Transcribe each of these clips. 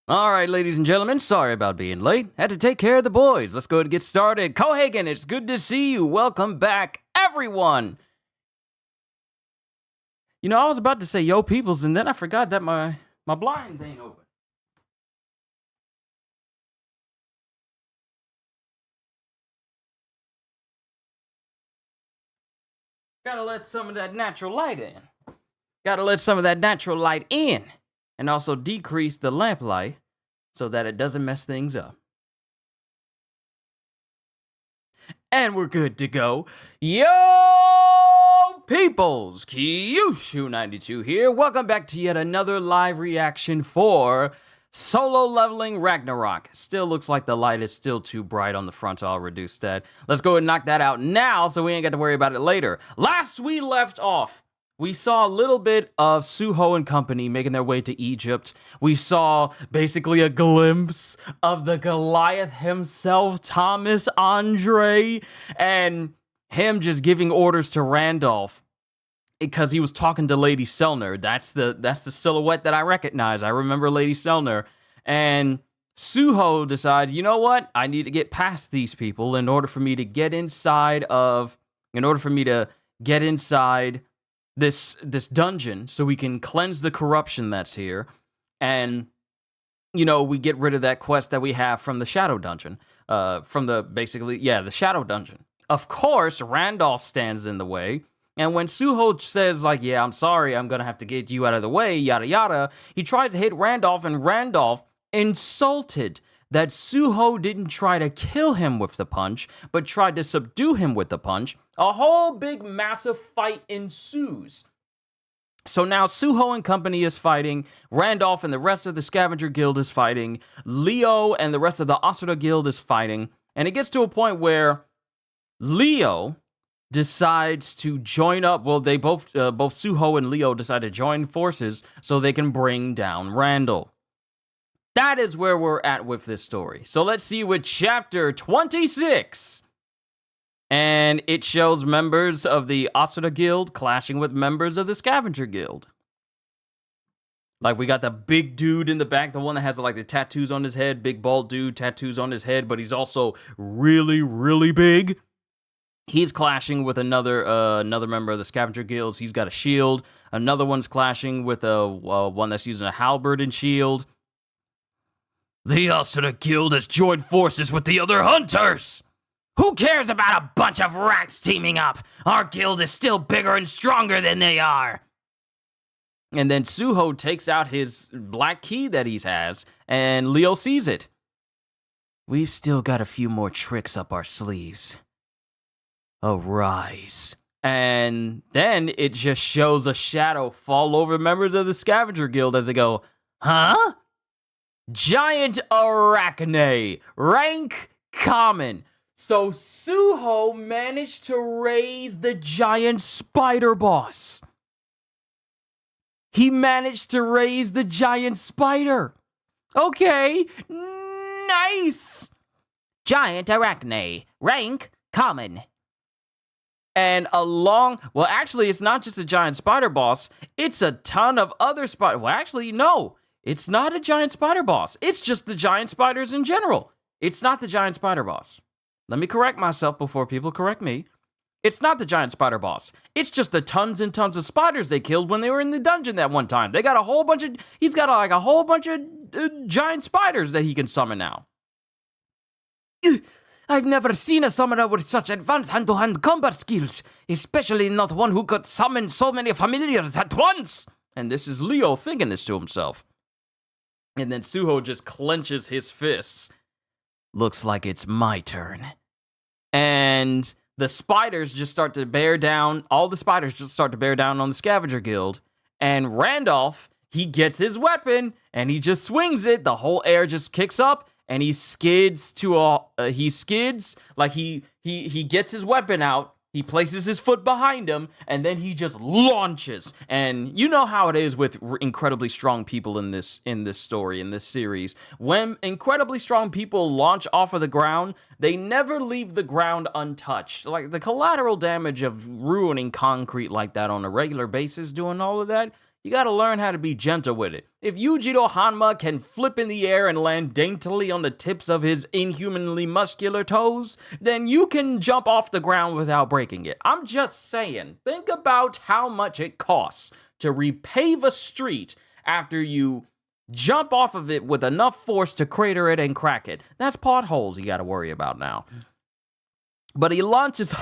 All right, ladies and gentlemen, sorry about being late. Had to take care of the boys. Let's go ahead and get started. Cohagen, it's good to see you. Welcome back, everyone. You know, I was about to say yo peoples, and then I forgot that my blinds ain't open. Gotta let some of that natural light in. Gotta let some of that natural light in. And also decrease the lamp light so that it doesn't mess things up. And we're good to go. Yo, peoples! Qushu92 here. Welcome back to yet another live reaction for Solo Leveling Ragnarok. Still looks like the light is still too bright on the front, so I'll reduce that. Let's go and knock that out now so we ain't got to worry about it later. Last we left off, we saw a little bit of Suho and company making their way to Egypt. We saw basically a glimpse of the Goliath himself, Thomas Andre, and him just giving orders to Randolph because he was talking to Lady Selner. That's the silhouette that I recognize. I remember Lady Selner. And Suho decides, you know what? I need to get past these people in order for me to get inside this dungeon so we can cleanse the corruption that's here. And, you know, we get rid of that quest that we have from the Shadow Dungeon. The Shadow Dungeon. Of course, Randolph stands in the way. And when Suho says, like, yeah, I'm sorry, I'm gonna have to get you out of the way, yada yada, he tries to hit Randolph, and Randolph, insulted that Suho didn't try to kill him with the punch, but tried to subdue him with the punch, a whole big massive fight ensues. So now Suho and company is fighting, Randolph and the rest of the Scavenger Guild is fighting, Leo and the rest of the Asura Guild is fighting, and it gets to a point where Leo decides to join up. Well, they both Suho and Leo decide to join forces so they can bring down Randall. That is where we're at with this story. So let's see with chapter 26. And it shows members of the Asura Guild clashing with members of the Scavenger Guild. Like, we got the big dude in the back, the one that has like the tattoos on his head, big bald dude, tattoos on his head, but he's also really, really big. He's clashing with another member of the Scavenger Guilds. He's got a shield. Another one's clashing with one that's using a halberd and shield. The Asura Guild has joined forces with the other hunters! Who cares about a bunch of rats teaming up? Our guild is still bigger and stronger than they are! And then Suho takes out his black key that he has, and Leo sees it. We've still got a few more tricks up our sleeves. Arise. And then it just shows a shadow fall over members of the Scavenger Guild as they go, huh? Giant Arachne, rank common. So Suho managed to raise the giant spider boss. He managed to raise the giant spider. Okay, nice. Giant Arachne, rank common. And well, actually, it's not just a giant spider boss. It's a ton of other spiders. Well, actually, no. It's not a giant spider boss. It's just the giant spiders in general. It's not the giant spider boss. Let me correct myself before people correct me. It's not the giant spider boss. It's just the tons and tons of spiders they killed when they were in the dungeon that one time. They got a whole bunch of... He's got like a whole bunch of giant spiders that he can summon now. I've never seen a summoner with such advanced hand-to-hand combat skills, especially not one who could summon so many familiars at once. And this is Leo thinking this to himself. And then Suho just clenches his fists. Looks like it's my turn. And the spiders just start to bear down. All the spiders just start to bear down on the Scavenger Guild. And Randolph, he gets his weapon and he just swings it. The whole air just kicks up. And he skids like he gets his weapon out, he places his foot behind him, and then he just launches. And you know how it is with incredibly strong people in this story, in this series. When incredibly strong people launch off of the ground, they never leave the ground untouched. Like, the collateral damage of ruining concrete like that on a regular basis, doing all of that, You gotta learn how to be gentle with it. If Yujiro Hanma can flip in the air and land daintily on the tips of his inhumanly muscular toes, then you can jump off the ground without breaking it. I'm just saying, think about how much it costs to repave a street after you jump off of it with enough force to crater it and crack it. That's potholes you gotta worry about now. But he launches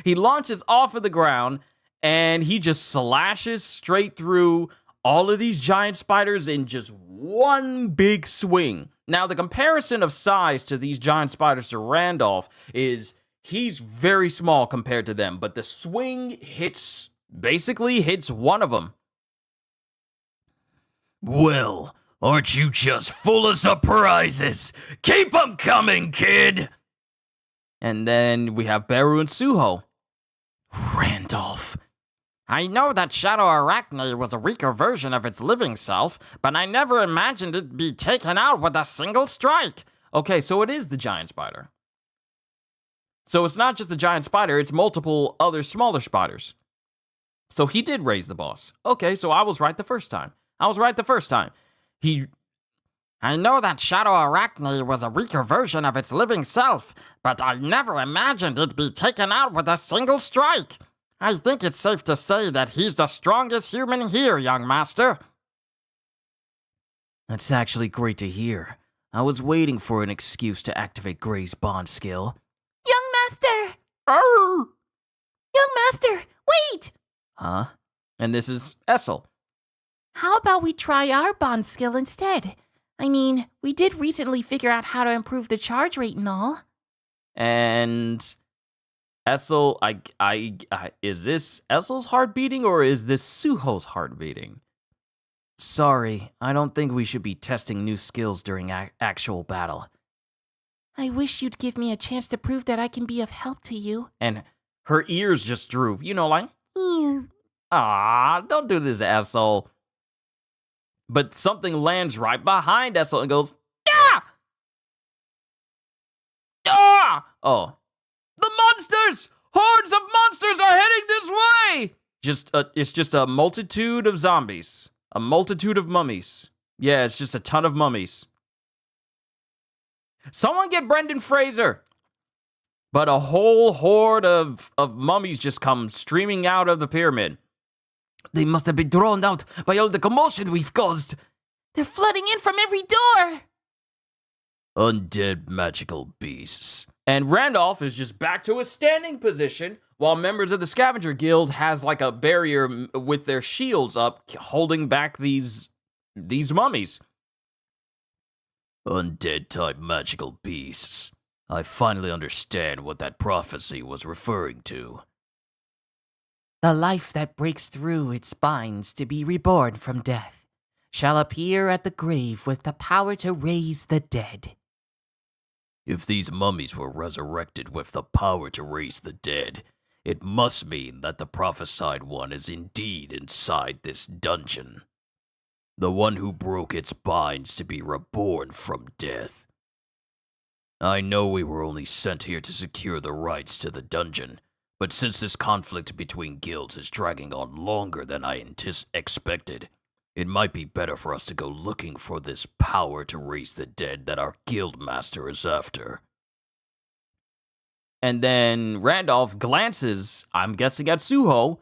he launches off of the ground, and he just slashes straight through all of these giant spiders in just one big swing. Now, the comparison of size to these giant spiders to Randolph is he's very small compared to them, but the swing basically hits one of them. Well, aren't you just full of surprises? Keep them coming, kid! And then we have Beru and Suho. Randolph. I know that Shadow Arachne was a weaker version of its living self, but I never imagined it'd be taken out with a single strike. Okay, so it is the giant spider. So it's not just the giant spider, it's multiple other smaller spiders. So he did raise the boss. Okay, so I was right the first time. I know that Shadow Arachne was a weaker version of its living self, but I never imagined it'd be taken out with a single strike. I think it's safe to say that he's the strongest human here, young master. That's actually great to hear. I was waiting for an excuse to activate Gray's bond skill. Young master! Arr! Young master, wait! Huh? And this is Essel. How about we try our bond skill instead? I mean, we did recently figure out how to improve the charge rate and all. And Essel, is this Essel's heart beating or is this Suho's heart beating? Sorry, I don't think we should be testing new skills during actual battle. I wish you'd give me a chance to prove that I can be of help to you. And her ears just droop, like, don't do this, Essel. But something lands right behind Essel and goes, ah! Ah! Oh. The monsters! Hordes of monsters are heading this way! It's just a multitude of zombies. A multitude of mummies. Yeah, it's just a ton of mummies. Someone get Brendan Fraser! But a whole horde of mummies just come streaming out of the pyramid. They must have been drawn out by all the commotion we've caused. They're flooding in from every door! Undead magical beasts. And Randolph is just back to a standing position, while members of the Scavenger Guild has like a barrier with their shields up, holding back these mummies. Undead-type magical beasts. I finally understand what that prophecy was referring to. The life that breaks through its binds to be reborn from death shall appear at the grave with the power to raise the dead. If these mummies were resurrected with the power to raise the dead, it must mean that the prophesied one is indeed inside this dungeon. The one who broke its binds to be reborn from death. I know we were only sent here to secure the rights to the dungeon, but since this conflict between guilds is dragging on longer than I expected, it might be better for us to go looking for this power to raise the dead that our guild master is after. And then Randolph glances, I'm guessing, at Suho.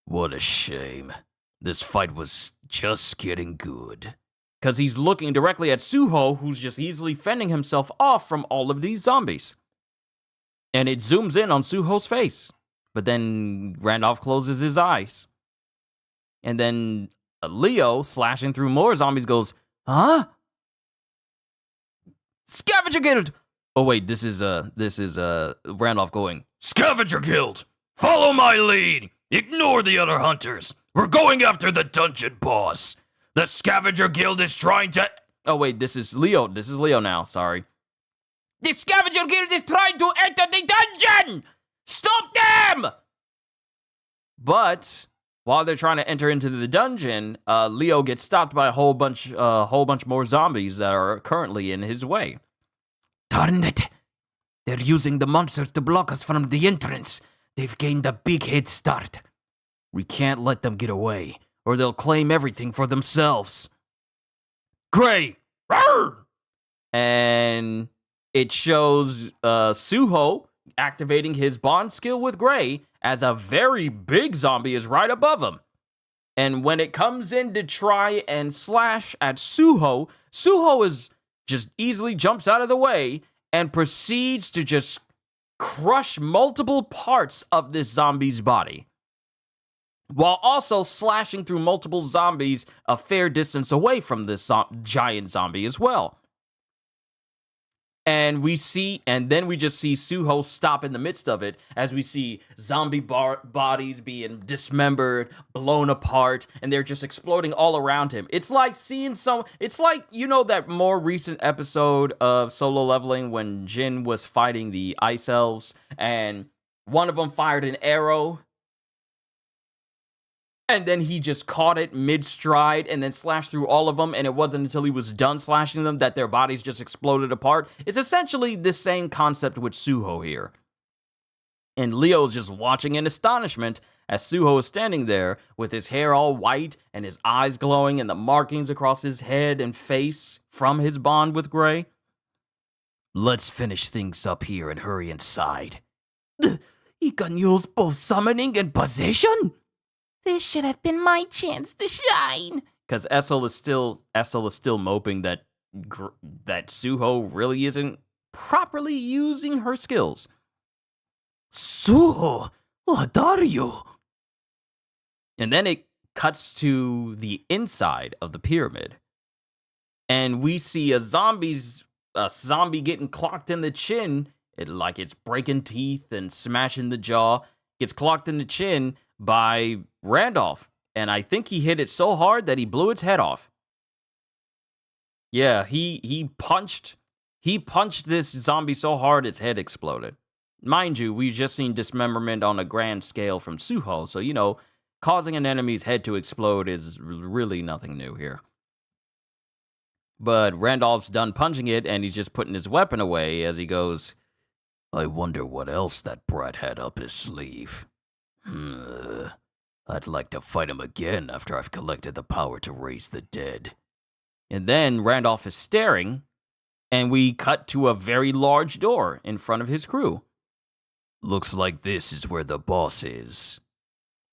What a shame. This fight was just getting good. Because he's looking directly at Suho, who's just easily fending himself off from all of these zombies. And it zooms in on Suho's face. But then Randolph closes his eyes. And then Leo, slashing through more zombies, goes, huh? Scavenger Guild! Oh wait, this is Randolph going, Scavenger Guild! Follow my lead! Ignore the other hunters! We're going after the dungeon boss! The Scavenger Guild is trying to... Oh wait, this is Leo now, sorry. The Scavenger Guild is trying to enter the dungeon! Stop them! But while they're trying to enter into the dungeon, Leo gets stopped by a whole bunch more zombies that are currently in his way. Darn it! They're using the monsters to block us from the entrance. They've gained a big head start. We can't let them get away, or they'll claim everything for themselves. Gray! Rawr! And it shows Suho activating his bond skill with Gray as a very big zombie is right above him. And when it comes in to try and slash at Suho, Suho is just easily jumps out of the way and proceeds to just crush multiple parts of this zombie's body, while also slashing through multiple zombies a fair distance away from this giant zombie as well. And then we just see Suho stop in the midst of it as we see zombie bodies being dismembered, blown apart, and they're just exploding all around him. It's like it's like, that more recent episode of Solo Leveling when Jin was fighting the Ice Elves, and one of them fired an arrow, and then he just caught it mid-stride and then slashed through all of them, and it wasn't until he was done slashing them that their bodies just exploded apart. It's essentially the same concept with Suho here. And Leo's just watching in astonishment as Suho is standing there with his hair all white and his eyes glowing and the markings across his head and face from his bond with Gray. Let's finish things up here and hurry inside. He can use both summoning and possession? This should have been my chance to shine. Because Essel is still moping that Suho really isn't properly using her skills. Suho, what are you? And then it cuts to the inside of the pyramid, and we see a zombie getting clocked in the chin. It's breaking teeth and smashing the jaw. Gets clocked in the chin by Randolph, and I think he hit it so hard that he blew its head off. Yeah, he punched this zombie so hard its head exploded. Mind you, we've just seen dismemberment on a grand scale from Suho, so causing an enemy's head to explode is really nothing new here. But Randolph's done punching it, and he's just putting his weapon away as he goes, I wonder what else that brat had up his sleeve. I'd like to fight him again after I've collected the power to raise the dead. And then Randolph is staring, and we cut to a very large door in front of his crew. Looks like this is where the boss is.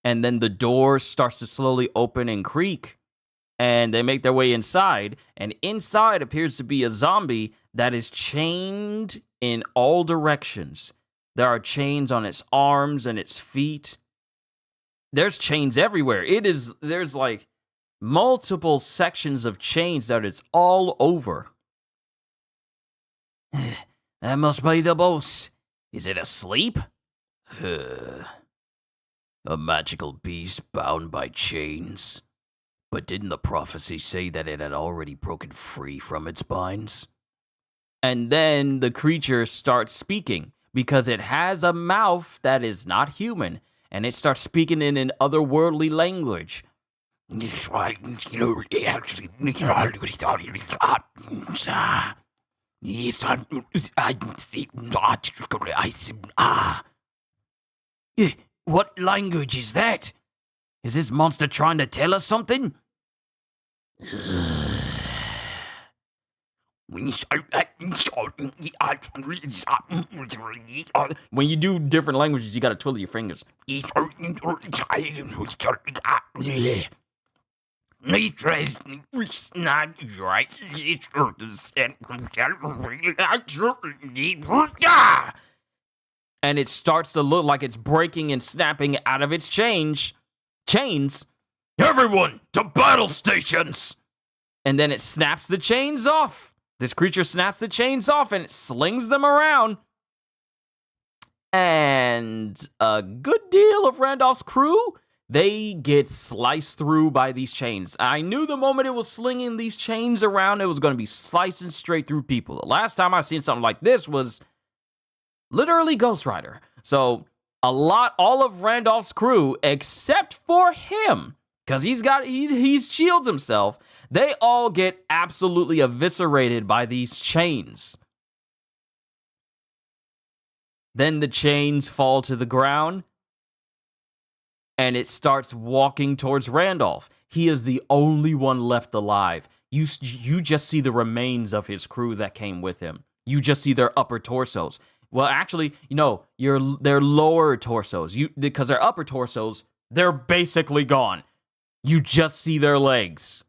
And then the door starts to slowly open and creak, and they make their way inside, and inside appears to be a zombie that is chained in all directions. There are chains on its arms and its feet. There's chains everywhere. There's like multiple sections of chains that it's all over. That must be the boss. Is it asleep? A magical beast bound by chains. But didn't the prophecy say that it had already broken free from its binds? And then the creature starts speaking because it has a mouth that is not human, and it starts speaking in an otherworldly language. What language is that? Is this monster trying to tell us something? When you do different languages, you gotta twiddle your fingers. And it starts to look like it's breaking and snapping out of its chains. Everyone, to battle stations! And then it snaps the chains off. This creature snaps the chains off and it slings them around. And a good deal of Randolph's crew, they get sliced through by these chains. I knew the moment it was slinging these chains around, it was going to be slicing straight through people. The last time I seen something like this was literally Ghost Rider. So all of Randolph's crew, except for him, because he shields himself, they all get absolutely eviscerated by these chains. Then the chains fall to the ground, and it starts walking towards Randolph. He is the only one left alive. You just see the remains of his crew that came with him. You just see their upper torsos. Well, actually, their lower torsos. Because their upper torsos, they're basically gone. You just see their legs.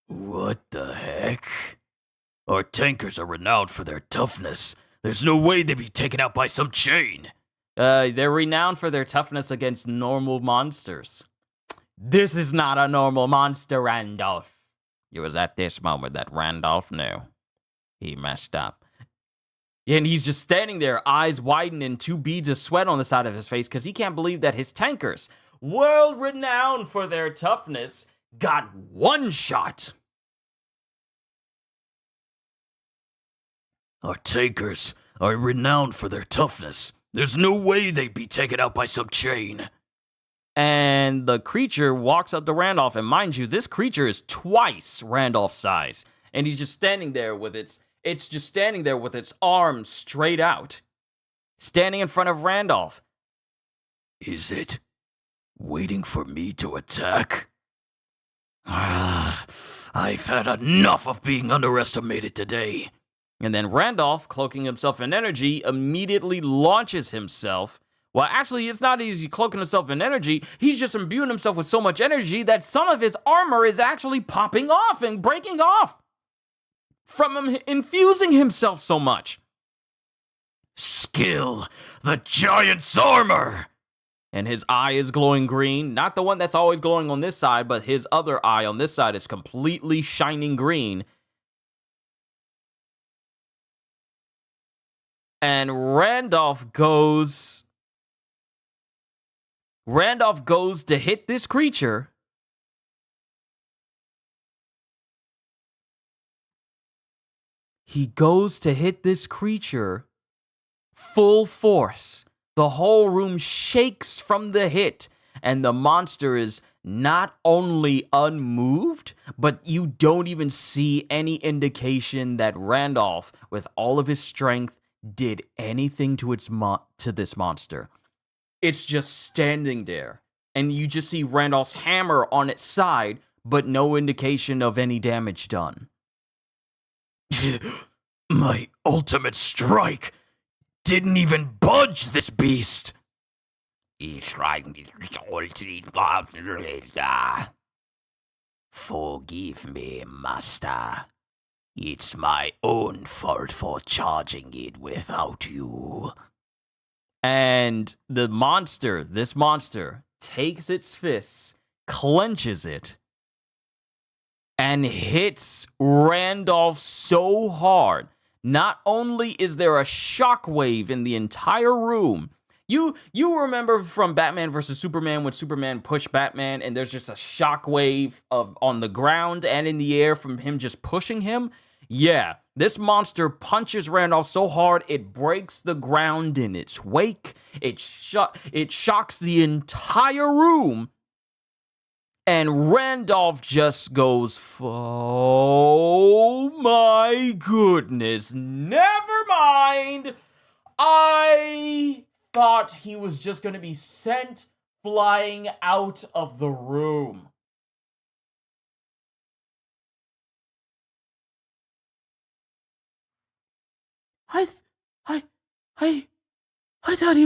What the heck? Our tankers are renowned for their toughness. There's no way they'd be taken out by some chain. They're renowned for their toughness against normal monsters. This is not a normal monster, Randolph. It was at this moment that Randolph knew. He messed up. And he's just standing there, eyes widened and 2 beads of sweat on the side of his face because he can't believe that his tankers, world-renowned for their toughness, got one shot. Our tankers are renowned for their toughness. There's no way they'd be taken out by some chain. And the creature walks up to Randolph, and mind you, this creature is twice Randolph's size. And he's just standing there with its arms straight out, standing in front of Randolph. Is it waiting for me to attack? I've had enough of being underestimated today. And then Randolph, cloaking himself in energy, immediately launches himself. Well, actually, it's not easy cloaking himself in energy. He's just imbuing himself with so much energy that some of his armor is actually popping off and breaking off from him infusing himself so much. Skill, the giant's armor! And his eye is glowing green. Not the one that's always glowing on this side, but his other eye on this side is completely shining green. And Randolph goes to hit this creature. He goes to hit this creature full force. The whole room shakes from the hit, and the monster is not only unmoved, but you don't even see any indication that Randolph, with all of his strength, did anything to this monster. It's just standing there, and you just see Randolph's hammer on its side, but no indication of any damage done. My ultimate strike didn't even budge this beast. Forgive me, master. It's my own fault for charging it without you. And this monster, takes its fists, clenches it, and hits Randolph so hard. Not only is there a shockwave in the entire room, you remember from Batman vs. Superman when Superman pushed Batman and there's just a shockwave on the ground and in the air from him just pushing him? Yeah, this monster punches Randolph so hard it breaks the ground in its wake. It shocks the entire room. And Randolph just goes, oh my goodness, never mind. I thought he was just going to be sent flying out of the room. I thought he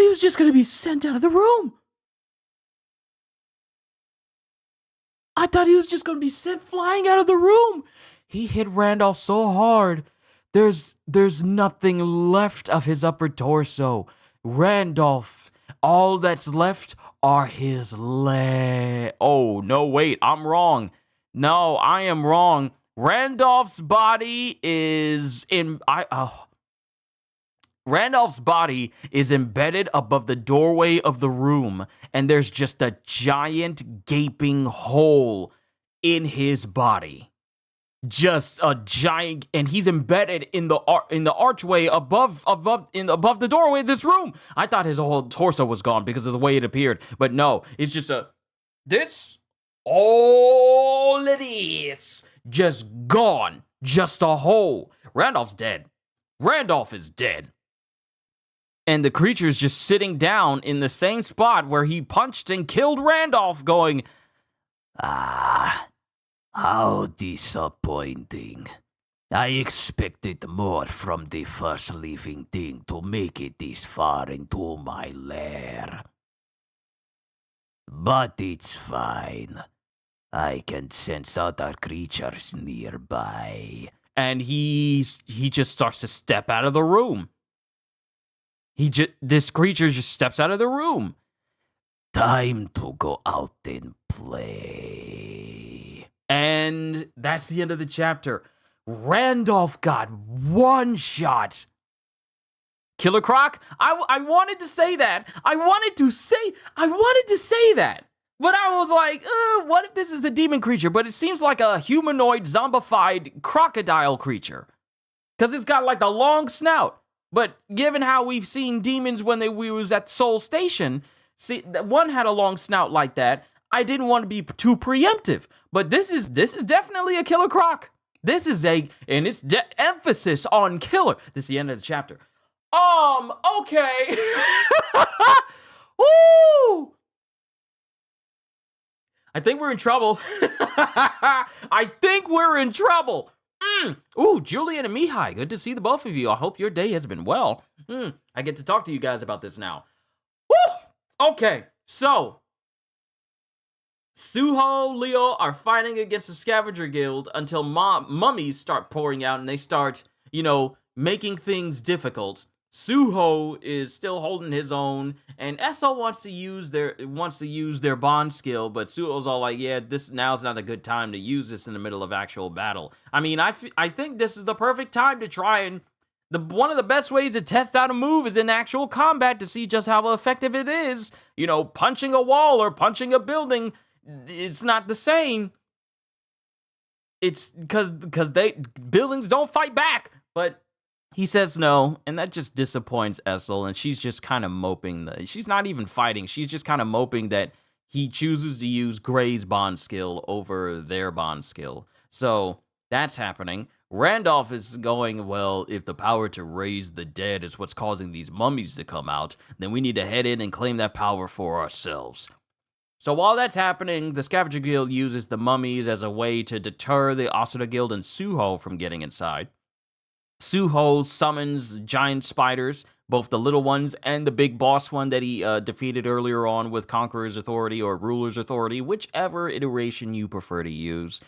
was just going to be sent out of the room. I thought he was just going to be sent flying out of the room. He hit Randolph so hard. There's nothing left of his upper torso. Randolph, all that's left are his legs. Oh, no, wait, I'm wrong. No, I am wrong. Randolph's body is Randolph's body is embedded above the doorway of the room, and there's just a giant gaping hole in his body. Just a giant, and he's embedded in the archway above the doorway of this room. I thought his whole torso was gone because of the way it appeared, but no, it's just all it is, just gone, just a hole. Randolph's dead. Randolph is dead. And the creature's just sitting down in the same spot where he punched and killed Randolph, going, Ah, how disappointing. I expected more from the first living thing to make it this far into my lair. But it's fine. I can sense other creatures nearby. and he just starts to step out of the room. This creature just steps out of the room. Time to go out and play. And that's the end of the chapter. Randolph got one shot. Killer Croc, I wanted to say that. I wanted to say that. But I was like, what if this is a demon creature? But it seems like a humanoid, zombified crocodile creature. Because it's got like a long snout. But given how we've seen demons when we was at Soul Station, see, one had a long snout like that. I didn't want to be too preemptive. But this is definitely a Killer Croc. And it's emphasis on killer. This is the end of the chapter. Okay. Woo! I think we're in trouble. Ooh, Julian and Mihai, good to see the both of you. I hope your day has been well. I get to talk to you guys about this now. Woo! Okay, so Suho, Leo are fighting against the Scavenger Guild until mummies start pouring out and they start, making things difficult. Suho is still holding his own, and Esso wants to use their bond skill, but Suho's all like, yeah, now's not a good time to use this in the middle of actual battle. I mean, I think this is the perfect time to try and one of the best ways to test out a move is in actual combat to see just how effective it is. Punching a wall or punching a building, it's not the same. It's because buildings don't fight back, but he says no, and that just disappoints Essel, and she's just kind of moping. She's not even fighting. She's just kind of moping that he chooses to use Gray's bond skill over their bond skill. So that's happening. Randolph is going, well, if the power to raise the dead is what's causing these mummies to come out, then we need to head in and claim that power for ourselves. So while that's happening, the Scavenger Guild uses the mummies as a way to deter the Asura Guild and Suho from getting inside. Suho summons giant spiders, both the little ones and the big boss one that he defeated earlier on with Conqueror's Authority or Ruler's Authority, whichever iteration you prefer to use.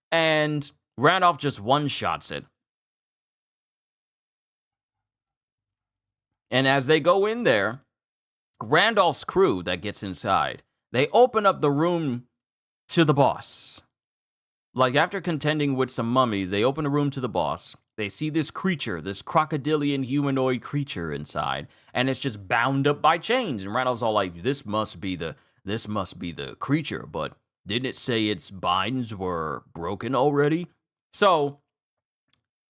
And Randolph just one-shots it. And as they go in there, Randolph's crew that gets inside, they open up the room to the boss. Like, after contending with some mummies, they open a room to the boss. They see this creature, this crocodilian humanoid creature inside, and it's just bound up by chains. And Randolph's all like, this must be the creature, but didn't it say its binds were broken already? So,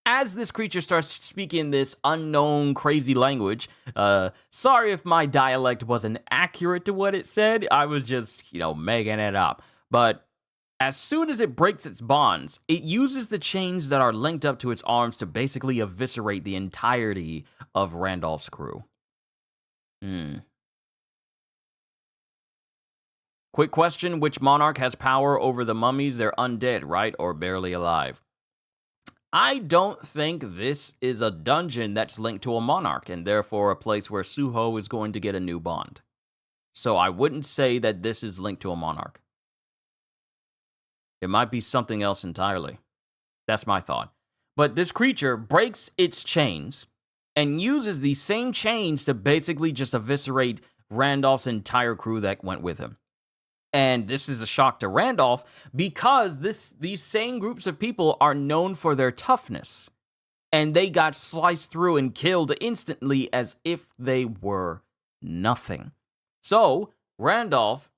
as this creature starts speaking this unknown crazy language, sorry if my dialect wasn't accurate to what it said, I was just, making it up. But as soon as it breaks its bonds, it uses the chains that are linked up to its arms to basically eviscerate the entirety of Randolph's crew. Quick question, which monarch has power over the mummies? They're undead, right? Or barely alive? I don't think this is a dungeon that's linked to a monarch, and therefore a place where Suho is going to get a new bond. So I wouldn't say that this is linked to a monarch. It might be something else entirely. That's my thought. But this creature breaks its chains and uses these same chains to basically just eviscerate Randolph's entire crew that went with him. And this is a shock to Randolph because these same groups of people are known for their toughness. And they got sliced through and killed instantly as if they were nothing. So, Randolph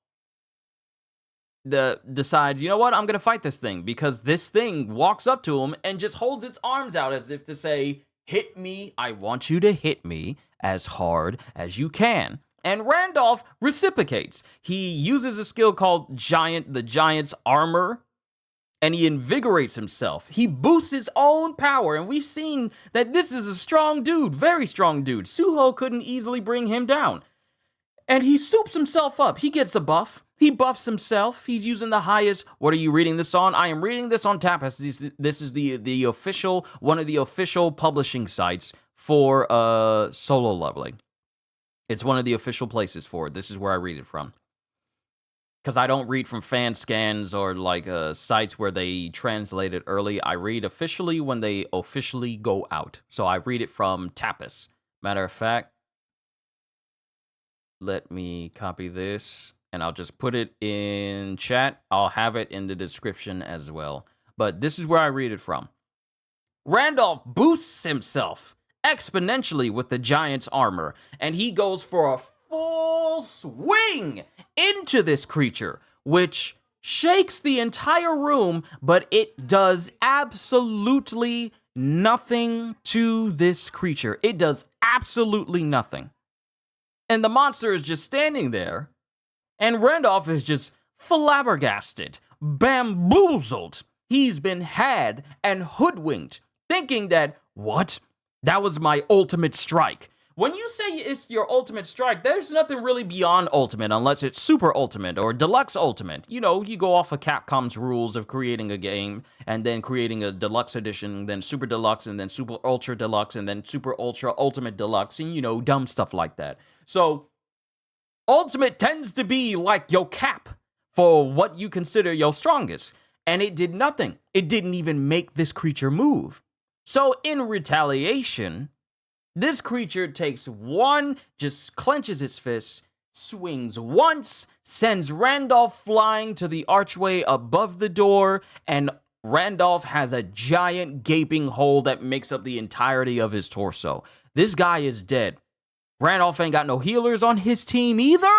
decides, you know what, I'm going to fight this thing, because this thing walks up to him and just holds its arms out as if to say, hit me, I want you to hit me as hard as you can. And Randolph reciprocates. He uses a skill called the Giant's Armor, and he invigorates himself. He boosts his own power, and we've seen that this is a strong dude, very strong dude. Suho couldn't easily bring him down. And he soups himself up. He gets a buff. He buffs himself. He's using the highest. What are you reading this on? I am reading this on Tapas. This is the official, one of the official publishing sites for solo leveling. It's one of the official places for it. This is where I read it from. Because I don't read from fan scans or like sites where they translate it early. I read officially when they officially go out. So I read it from Tapas. Matter of fact, let me copy this and I'll just put it in chat. I'll have it in the description as well. But this is where I read it from. Randolph boosts himself exponentially with the giant's armor, and he goes for a full swing into this creature, which shakes the entire room, but it does absolutely nothing to this creature. It does absolutely nothing. And the monster is just standing there, and Randolph is just flabbergasted, bamboozled. He's been had and hoodwinked, thinking that, what? That was my ultimate strike. When you say it's your ultimate strike, there's nothing really beyond ultimate unless it's super ultimate or deluxe ultimate. You know, you go off of Capcom's rules of creating a game and then creating a deluxe edition, then super deluxe, and then super ultra deluxe, and then super ultra ultimate deluxe, and, you know, dumb stuff like that. So, ultimate tends to be like your cap for what you consider your strongest. And it did nothing. It didn't even make this creature move. So, in retaliation, this creature takes one, just clenches its fist, swings once, sends Randolph flying to the archway above the door, and Randolph has a giant gaping hole that makes up the entirety of his torso. This guy is dead. Randolph ain't got no healers on his team either.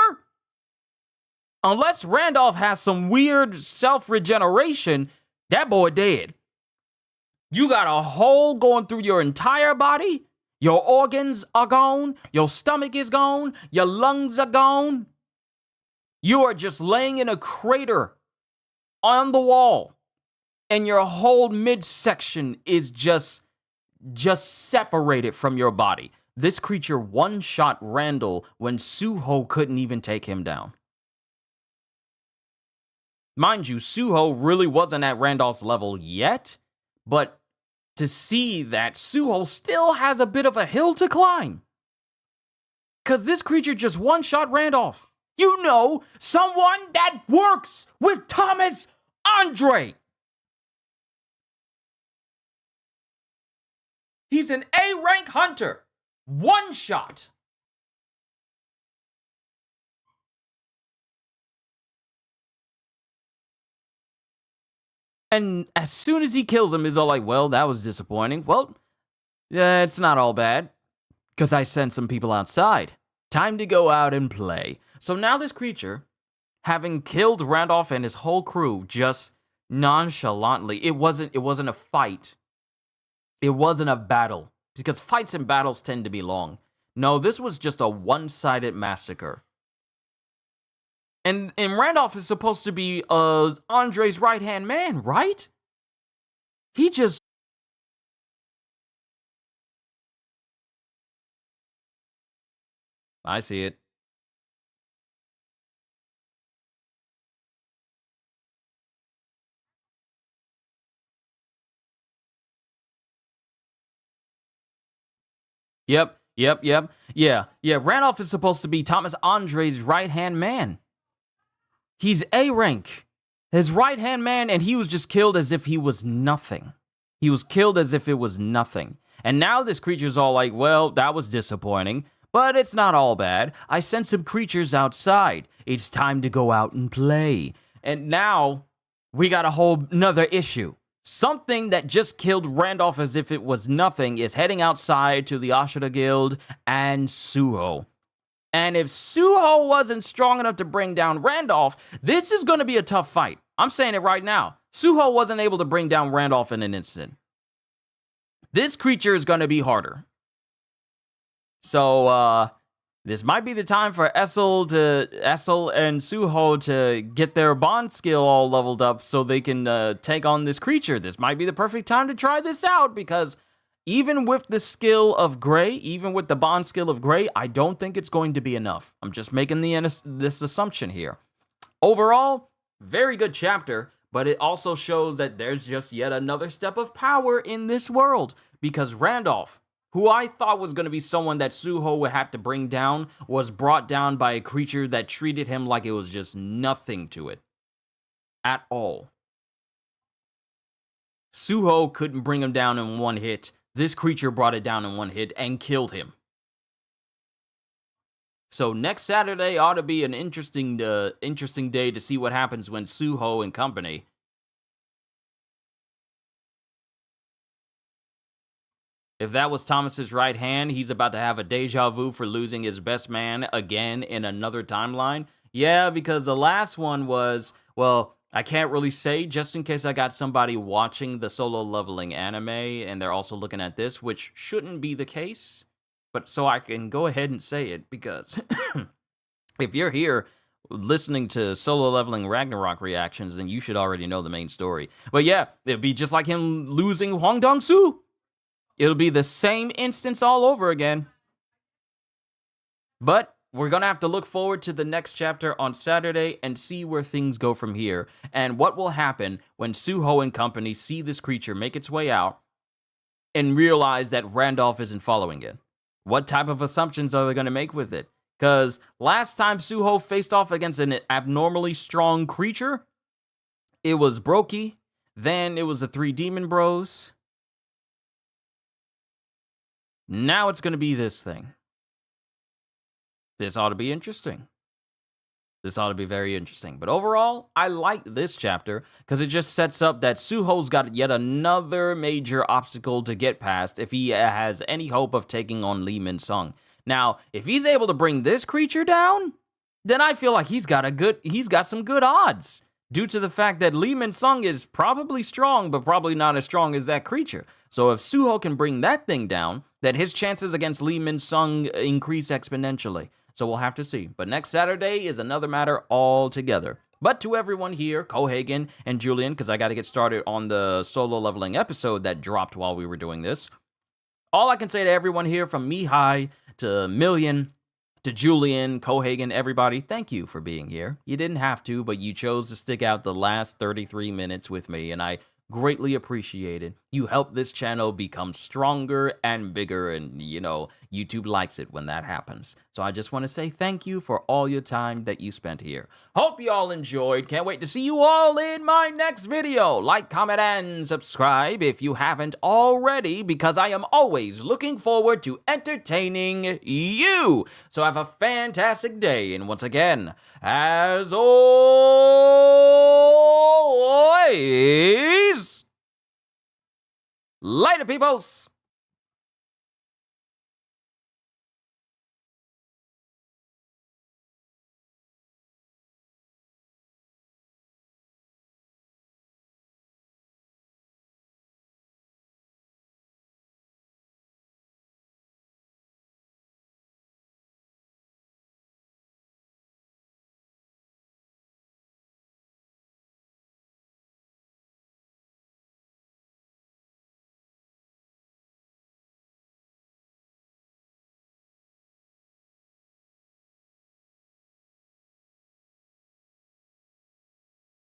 Unless Randolph has some weird self-regeneration, that boy dead. You got a hole going through your entire body. Your organs are gone. Your stomach is gone. Your lungs are gone. You are just laying in a crater on the wall. And your whole midsection is just separated from your body. This creature one-shot Randall when Suho couldn't even take him down. Mind you, Suho really wasn't at Randolph's level yet, but to see that Suho still has a bit of a hill to climb. Because this creature just one-shot Randolph. You know, someone that works with Thomas Andre. He's an A-rank hunter. One shot. And as soon as he kills him, he's all like, well, that was disappointing. Well, it's not all bad, because I sent some people outside. Time to go out and play. So now this creature, having killed Randolph and his whole crew just nonchalantly, it wasn't a fight. It wasn't a battle, because fights and battles tend to be long. No, this was just a one-sided massacre. And Randolph is supposed to be Andre's right-hand man, right? He just... I see it. Yep. Yeah, Randolph is supposed to be Thomas Andre's right-hand man. He's A-rank. His right-hand man, and he was just killed as if he was nothing. He was killed as if it was nothing. And now this creature's all like, well, that was disappointing, but it's not all bad. I sent some creatures outside. It's time to go out and play. And now we got a whole nother issue. Something that just killed Randolph as if it was nothing is heading outside to the Ashura Guild and Suho. And if Suho wasn't strong enough to bring down Randolph, this is going to be a tough fight. I'm saying it right now. Suho wasn't able to bring down Randolph in an instant. This creature is going to be harder. So, This might be the time for Essel and Suho to get their bond skill all leveled up so they can take on this creature. This might be the perfect time to try this out because even with the skill of Gray, even with the bond skill of Gray, I don't think it's going to be enough. I'm just making this assumption here. Overall, very good chapter, but it also shows that there's just yet another step of power in this world because Randolph, who I thought was going to be someone that Suho would have to bring down, was brought down by a creature that treated him like it was just nothing to it. At all. Suho couldn't bring him down in one hit. This creature brought it down in one hit and killed him. So next Saturday ought to be an interesting day to see what happens when Suho and company if that was Thomas's right hand, he's about to have a deja vu for losing his best man again in another timeline. Yeah, because the last one was, well, I can't really say just in case I got somebody watching the Solo Leveling anime and they're also looking at this, which shouldn't be the case. But so I can go ahead and say it because if you're here listening to Solo Leveling Ragnarok reactions, then you should already know the main story. But yeah, it'd be just like him losing Hwang Dong-soo. It'll be the same instance all over again. But we're going to have to look forward to the next chapter on Saturday and see where things go from here. And what will happen when Suho and company see this creature make its way out and realize that Randolph isn't following it. What type of assumptions are they going to make with it? Because last time Suho faced off against an abnormally strong creature, it was Brokey. Then it was the 3 Demon Bros. Now it's going to be this thing. This ought to be interesting. This ought to be very interesting. But overall, I like this chapter because it just sets up that Suho's got yet another major obstacle to get past if he has any hope of taking on Lee Min-sung. Now, if he's able to bring this creature down, then I feel like he's got some good odds. Due to the fact that Lee Min-sung is probably strong, but probably not as strong as that creature. So if Suho can bring that thing down, then his chances against Lee Min-sung increase exponentially. So we'll have to see. But next Saturday is another matter altogether. But to everyone here, Cohagen and Julian, because I got to get started on the Solo Leveling episode that dropped while we were doing this. All I can say to everyone here, from Mihai to Million to Julian, Cohagen, everybody, thank you for being here. You didn't have to, but you chose to stick out the last 33 minutes with me, and I greatly appreciate it. You help this channel become stronger and bigger, and, you know, YouTube likes it when that happens. So I just want to say thank you for all your time that you spent here. Hope you all enjoyed. Can't wait to see you all in my next video. Like, comment, and subscribe if you haven't already, because I am always looking forward to entertaining you. So have a fantastic day, and once again, as always, later, peoples!